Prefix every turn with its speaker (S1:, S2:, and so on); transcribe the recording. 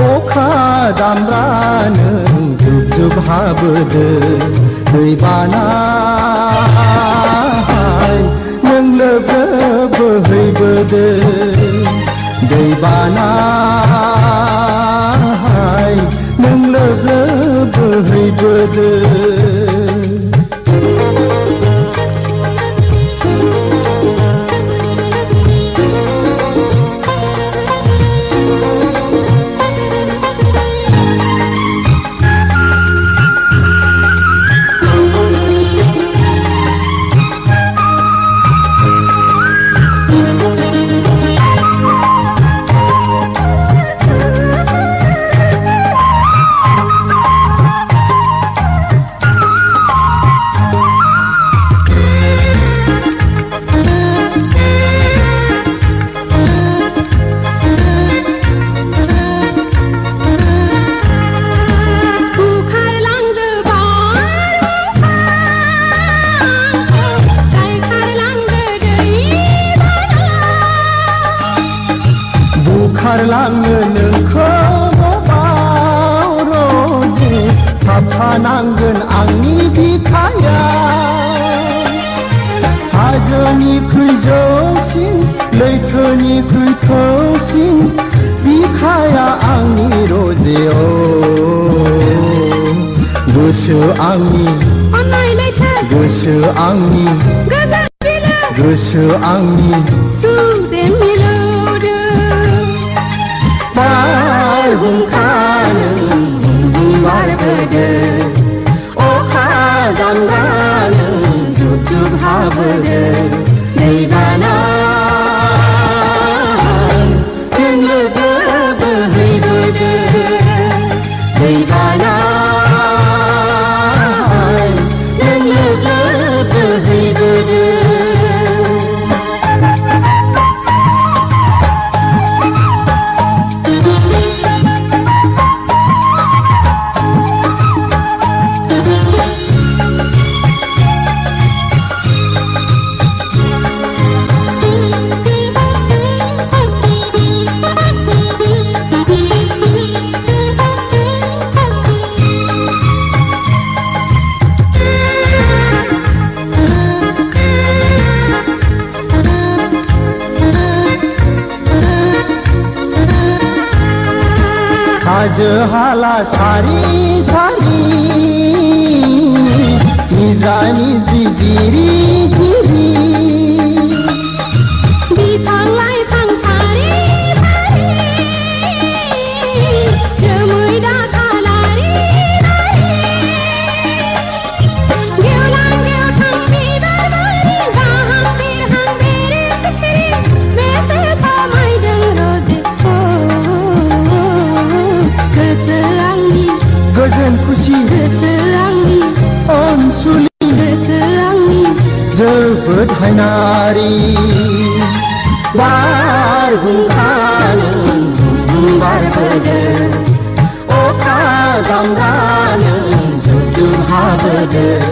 S1: अखा दामब्रानो जुब जुब हाबोदो दैबाना नों लोब लोब बोहैबोदो दैबाना नों लोब लोब बोहैबोदो बुखारलाङो नोंखौ न'आव रोजे थाफानांगोन आंनि बिखाया हाजोनिख्रुइ जौसिन लैथोनिख्रुइ थौसिन बिखाया आंनि रोजे गोसो आंनि गोसो आंनि गोसो आंनि बारहुंखानो बारबोदो अखा दामब्रानो जुब जुब हाबोदो दैबाना नों लोब लोब बोहैबोदो दैबाना नों लोब लोब बोहैबोदो हाजो हाला सारि सारि निजा निजि जिरि जिरि बिफां लाइफां सारि सारि जोमै दाखा लारि लारि गेवलां गेवथां बिबार बारि गाहां बिरहां बेरे सिखिरि बेसे समायदों रोजे गोसो आंनि गोजोन खुसि गोसो आंनि अनसुलि गोसो आंनि जोबोद हायनारि बारहुंखानो बारबोदो सागर